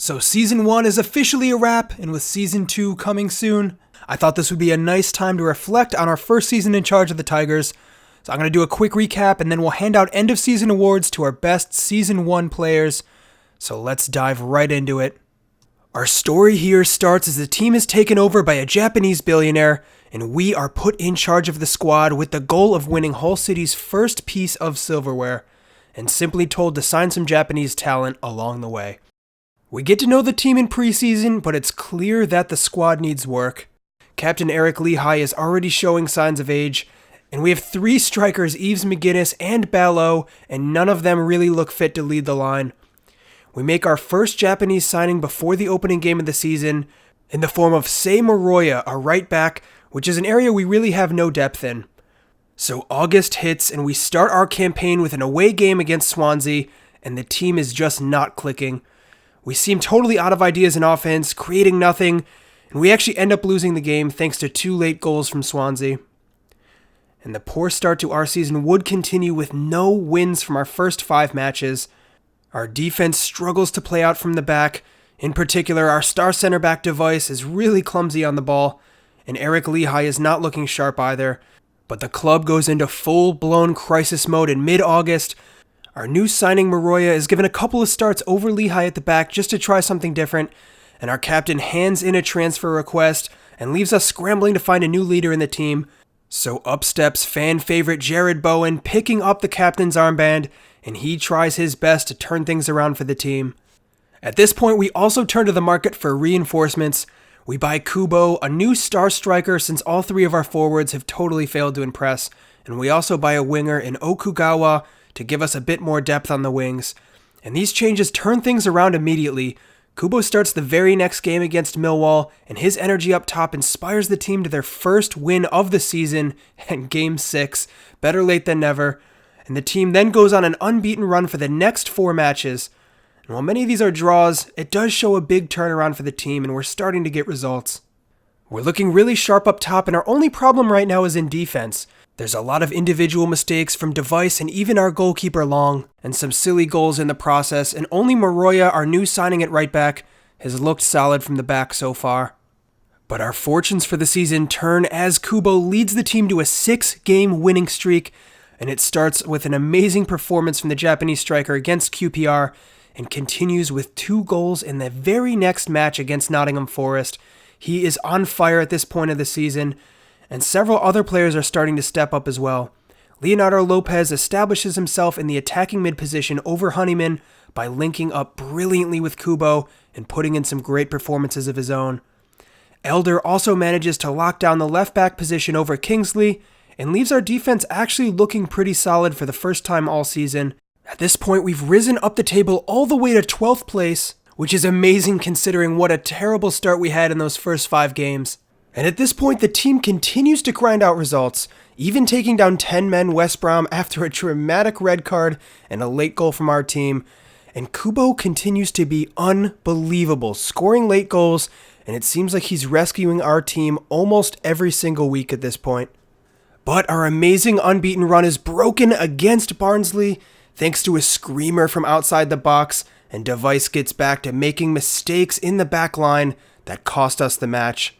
So Season 1 is officially a wrap, and with Season 2 coming soon, I thought this would be a nice time to reflect on our first season in charge of the Tigers. So I'm going to do a quick recap, and then we'll hand out end-of-season awards to our best Season 1 players. So let's dive right into it. Our story here starts as the team is taken over by a Japanese billionaire, and we are put in charge of the squad with the goal of winning Hull City's first piece of silverware, and simply told to sign some Japanese talent along the way. We get to know the team in preseason, but it's clear that the squad needs work. Captain Eric Lehigh is already showing signs of age, and we have 3 strikers, Eves McGuinness and Ballo, and none of them really look fit to lead the line. We make our first Japanese signing before the opening game of the season, in the form of Sei Moroya, a right back, which is an area we really have no depth in. So August hits, and we start our campaign with an away game against Swansea, and the team is just not clicking. We seem totally out of ideas in offense, creating nothing, and we actually end up losing the game thanks to 2 late goals from Swansea. And the poor start to our season would continue with no wins from our first 5 matches. Our defense struggles to play out from the back. In particular, our star center back Device is really clumsy on the ball, and Eric Lehigh is not looking sharp either. But the club goes into full-blown crisis mode in mid-August. Our new signing, Moroya, is given a couple of starts over Lehigh at the back just to try something different, and our captain hands in a transfer request and leaves us scrambling to find a new leader in the team. So up steps fan favorite Jared Bowen, picking up the captain's armband, and he tries his best to turn things around for the team. At this point, we also turn to the market for reinforcements. We buy Kubo, a new star striker since all 3 of our forwards have totally failed to impress, and we also buy a winger in Okugawa to give us a bit more depth on the wings. And these changes turn things around immediately. Kubo starts the very next game against Millwall, and his energy up top inspires the team to their first win of the season and Game 6, better late than never. And the team then goes on an unbeaten run for the next 4 matches. And while many of these are draws, it does show a big turnaround for the team, and we're starting to get results. We're looking really sharp up top, and our only problem right now is in defense. There's a lot of individual mistakes from Device and even our goalkeeper Long, and some silly goals in the process, and only Moroya, our new signing at right back, has looked solid from the back so far. But our fortunes for the season turn as Kubo leads the team to a 6-game winning streak, and it starts with an amazing performance from the Japanese striker against QPR, and continues with 2 goals in the very next match against Nottingham Forest. He is on fire at this point of the season, and several other players are starting to step up as well. Leonardo Lopez establishes himself in the attacking mid position over Honeyman by linking up brilliantly with Kubo and putting in some great performances of his own. Elder also manages to lock down the left back position over Kingsley and leaves our defense actually looking pretty solid for the first time all season. At this point, we've risen up the table all the way to 12th place, which is amazing considering what a terrible start we had in those first 5 games. And at this point, the team continues to grind out results, even taking down 10 men West Brom after a dramatic red card and a late goal from our team. And Kubo continues to be unbelievable, scoring late goals, and it seems like he's rescuing our team almost every single week at this point. But our amazing unbeaten run is broken against Barnsley, thanks to a screamer from outside the box, and Device gets back to making mistakes in the back line that cost us the match.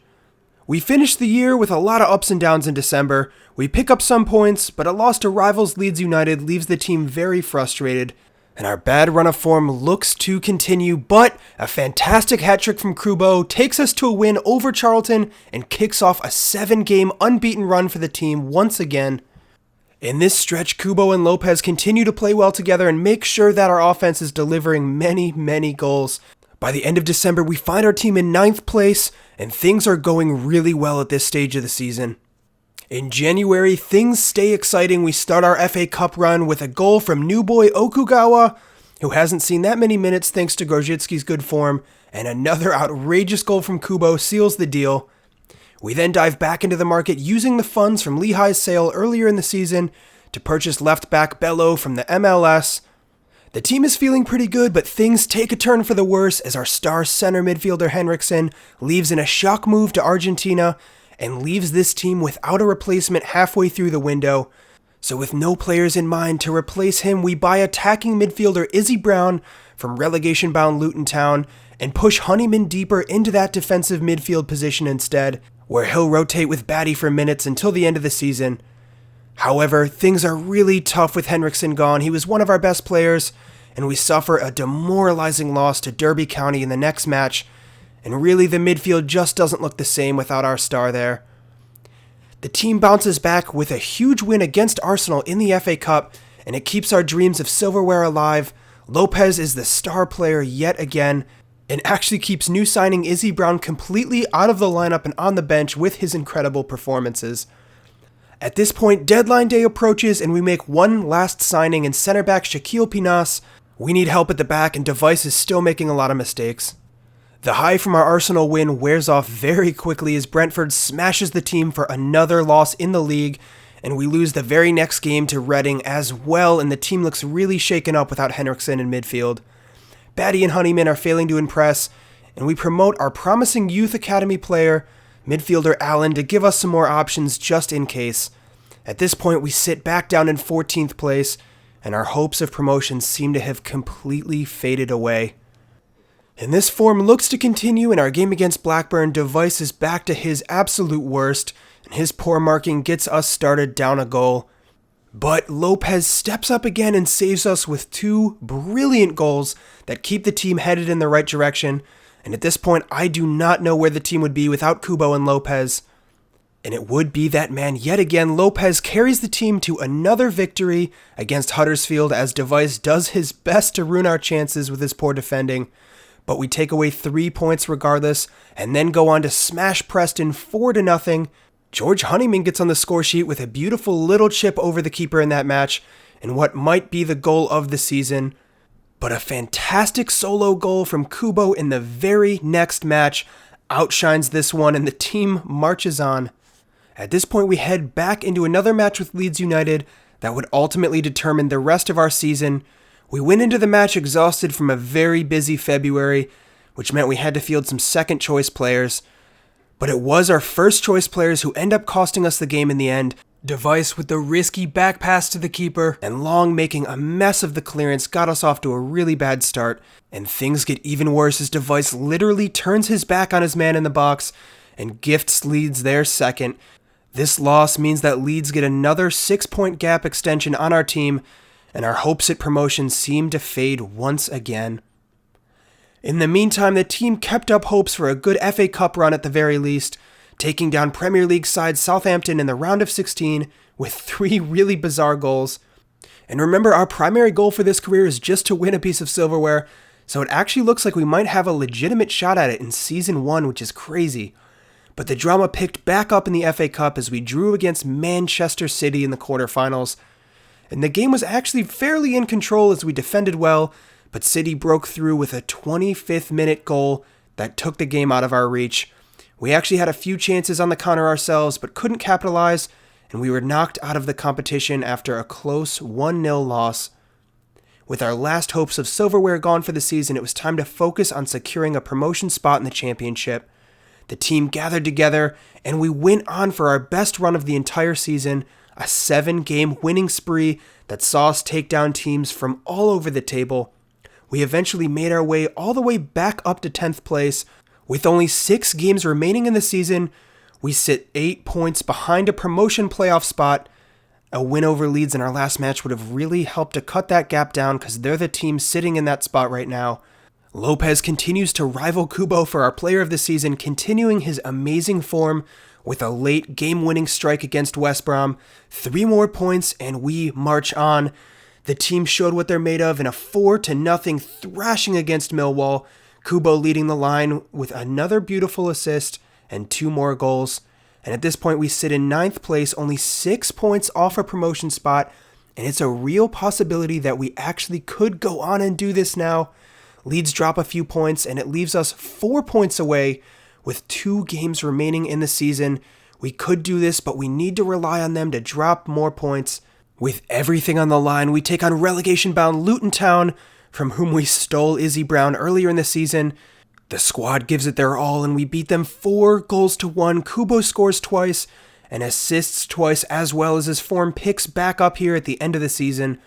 We finish the year with a lot of ups and downs in December. We pick up some points, but a loss to rivals Leeds United leaves the team very frustrated. And our bad run of form looks to continue, but a fantastic hat-trick from Kubo takes us to a win over Charlton and kicks off a 7-game unbeaten run for the team once again. In this stretch, Kubo and Lopez continue to play well together and make sure that our offense is delivering many, many goals. By the end of December, we find our team in 9th place, and things are going really well at this stage of the season. In January, things stay exciting. We start our FA Cup run with a goal from new boy Okugawa, who hasn't seen that many minutes thanks to Grosicki's good form, and another outrageous goal from Kubo seals the deal. We then dive back into the market using the funds from Lehigh's sale earlier in the season to purchase left back Bello from the MLS. The team is feeling pretty good, but things take a turn for the worse as our star center midfielder Henriksen leaves in a shock move to Argentina and leaves this team without a replacement halfway through the window. So with no players in mind to replace him, we buy attacking midfielder Izzy Brown from relegation-bound Luton Town and push Honeyman deeper into that defensive midfield position instead, where he'll rotate with Batty for minutes until the end of the season. However, things are really tough with Henriksen gone. He was one of our best players, and we suffer a demoralizing loss to Derby County in the next match, and really the midfield just doesn't look the same without our star there. The team bounces back with a huge win against Arsenal in the FA Cup, and it keeps our dreams of silverware alive. Lopez is the star player yet again, and actually keeps new signing Izzy Brown completely out of the lineup and on the bench with his incredible performances. At this point, deadline day approaches and we make one last signing in center back Shaquille Pinas. We need help at the back and Device is still making a lot of mistakes. The high from our Arsenal win wears off very quickly as Brentford smashes the team for another loss in the league, and we lose the very next game to Reading as well, and the team looks really shaken up without Henriksen in midfield. Batty and Honeyman are failing to impress, and we promote our promising youth academy player, midfielder Allen, to give us some more options just in case. At this point, we sit back down in 14th place, and our hopes of promotion seem to have completely faded away. And this form looks to continue in our game against Blackburn. Device is back to his absolute worst, and his poor marking gets us started down a goal. But Lopez steps up again and saves us with two brilliant goals that keep the team headed in the right direction. And at this point, I do not know where the team would be without Kubo and Lopez. And it would be that man yet again. Lopez carries the team to another victory against Huddersfield as Device does his best to ruin our chances with his poor defending. But we take away 3 points regardless and then go on to smash Preston 4-0. George Honeyman gets on the score sheet with a beautiful little chip over the keeper in that match, and what might be the goal of the season. But a fantastic solo goal from Kubo in the very next match outshines this one, and the team marches on. At this point, we head back into another match with Leeds United that would ultimately determine the rest of our season. We went into the match exhausted from a very busy February, which meant we had to field some second choice players. But it was our first choice players who end up costing us the game in the end. Device with the risky back pass to the keeper, and Long making a mess of the clearance got us off to a really bad start. And things get even worse as Device literally turns his back on his man in the box and gifts Leeds their second. This loss means that Leeds get another 6-point gap extension on our team, and our hopes at promotion seem to fade once again. In the meantime, the team kept up hopes for a good FA Cup run at the very least, taking down Premier League side Southampton in the round of 16 with 3 really bizarre goals. And remember, our primary goal for this career is just to win a piece of silverware, so it actually looks like we might have a legitimate shot at it in Season 1, which is crazy. But the drama picked back up in the FA Cup as we drew against Manchester City in the quarterfinals. And the game was actually fairly in control as we defended well, but City broke through with a 25th minute goal that took the game out of our reach. We actually had a few chances on the counter ourselves, but couldn't capitalize, and we were knocked out of the competition after a close 1-0 loss. With our last hopes of silverware gone for the season, it was time to focus on securing a promotion spot in the championship. The team gathered together, and we went on for our best run of the entire season, a 7-game winning spree that saw us take down teams from all over the table. We eventually made our way all the way back up to 10th place. With only 6 games remaining in the season, we sit 8 points behind a promotion playoff spot. A win over Leeds in our last match would have really helped to cut that gap down because they're the team sitting in that spot right now. Lopez continues to rival Kubo for our player of the season, continuing his amazing form with a late game-winning strike against West Brom. 3 more points and we march on. The team showed what they're made of in a 4-0 thrashing against Millwall. Kubo leading the line with another beautiful assist and 2 more goals. And at this point we sit in 9th place, only 6 points off a promotion spot, and it's a real possibility that we actually could go on and do this now. Leeds drop a few points and it leaves us 4 points away with 2 games remaining in the season. We could do this, but we need to rely on them to drop more points. With everything on the line, we take on relegation-bound Luton Town, from whom we stole Izzy Brown earlier in the season. The squad gives it their all, and we beat them 4-1. Kubo scores twice and assists twice, as well as his form picks back up here at the end of the season.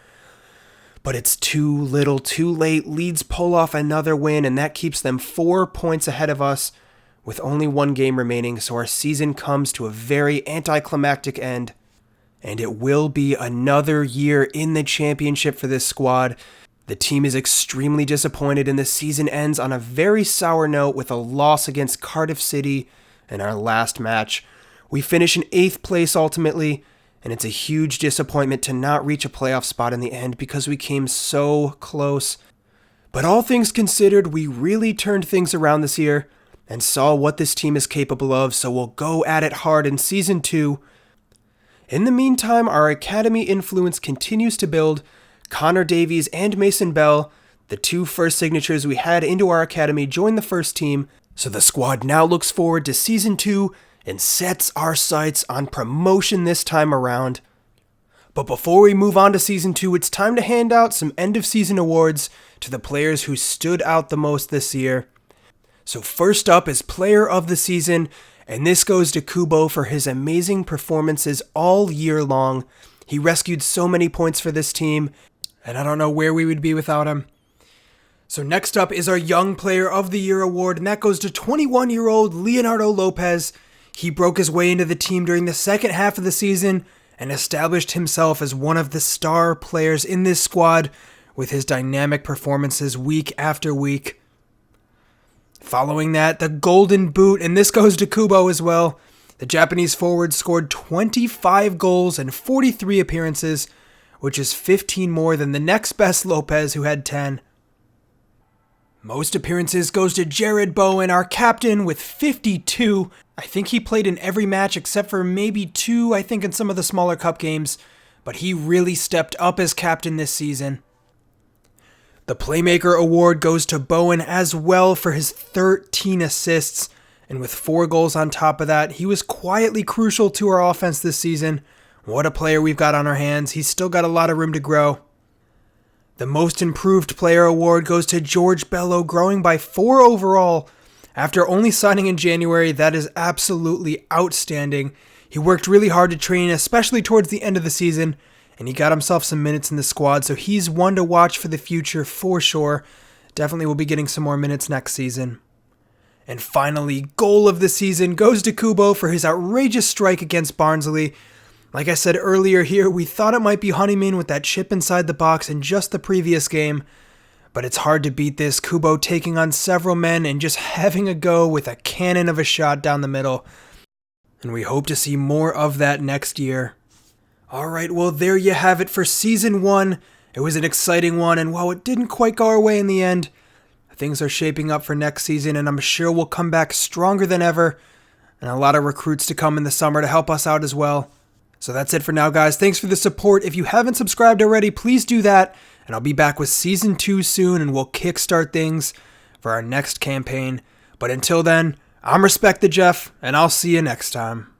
But it's too little, too late. Leeds pull off another win, and that keeps them 4 points ahead of us with only 1 game remaining, so our season comes to a very anticlimactic end. And it will be another year in the championship for this squad. The team is extremely disappointed, and the season ends on a very sour note with a loss against Cardiff City in our last match. We finish in 8th place ultimately, and it's a huge disappointment to not reach a playoff spot in the end because we came so close. But all things considered, we really turned things around this year and saw what this team is capable of, so we'll go at it hard in Season 2. In the meantime, our academy influence continues to build. Connor Davies and Mason Bell, the 2 first signatures we had into our academy, joined the first team, so the squad now looks forward to Season 2 and sets our sights on promotion this time around. But before we move on to Season 2, it's time to hand out some end-of-season awards to the players who stood out the most this year. So first up is Player of the Season, and this goes to Kubo for his amazing performances all year long. He rescued so many points for this team, and I don't know where we would be without him. So next up is our Young Player of the Year award, and that goes to 21-year-old Leonardo Lopez. He broke his way into the team during the second half of the season and established himself as one of the star players in this squad with his dynamic performances week after week. Following that, the Golden Boot, and this goes to Kubo as well. The Japanese forward scored 25 goals and 43 appearances, which is 15 more than the next best Lopez, who had 10. Most appearances goes to Jared Bowen, our captain, with 52. I think he played in every match except for maybe 2, I think in some of the smaller cup games, but he really stepped up as captain this season. The Playmaker Award goes to Bowen as well for his 13 assists, and with 4 goals on top of that, he was quietly crucial to our offense this season. What a player we've got on our hands. He's still got a lot of room to grow. The Most Improved Player Award goes to George Bello, growing by 4 overall. After only signing in January, that is absolutely outstanding. He worked really hard to train, especially towards the end of the season, and he got himself some minutes in the squad, so he's one to watch for the future for sure. Definitely will be getting some more minutes next season. And finally, Goal of the Season goes to Kubo for his outrageous strike against Barnsley. Like I said earlier here, we thought it might be Honeyman with that chip inside the box in just the previous game, but it's hard to beat this. Kubo taking on several men and just having a go with a cannon of a shot down the middle. And we hope to see more of that next year. Alright, well there you have it for Season 1. It was an exciting one, and while it didn't quite go our way in the end, things are shaping up for next season, and I'm sure we'll come back stronger than ever, and a lot of recruits to come in the summer to help us out as well. So that's it for now, guys. Thanks for the support. If you haven't subscribed already, please do that, and I'll be back with Season 2 soon, and we'll kickstart things for our next campaign. But until then, I'm RespectTheJeff, and I'll see you next time.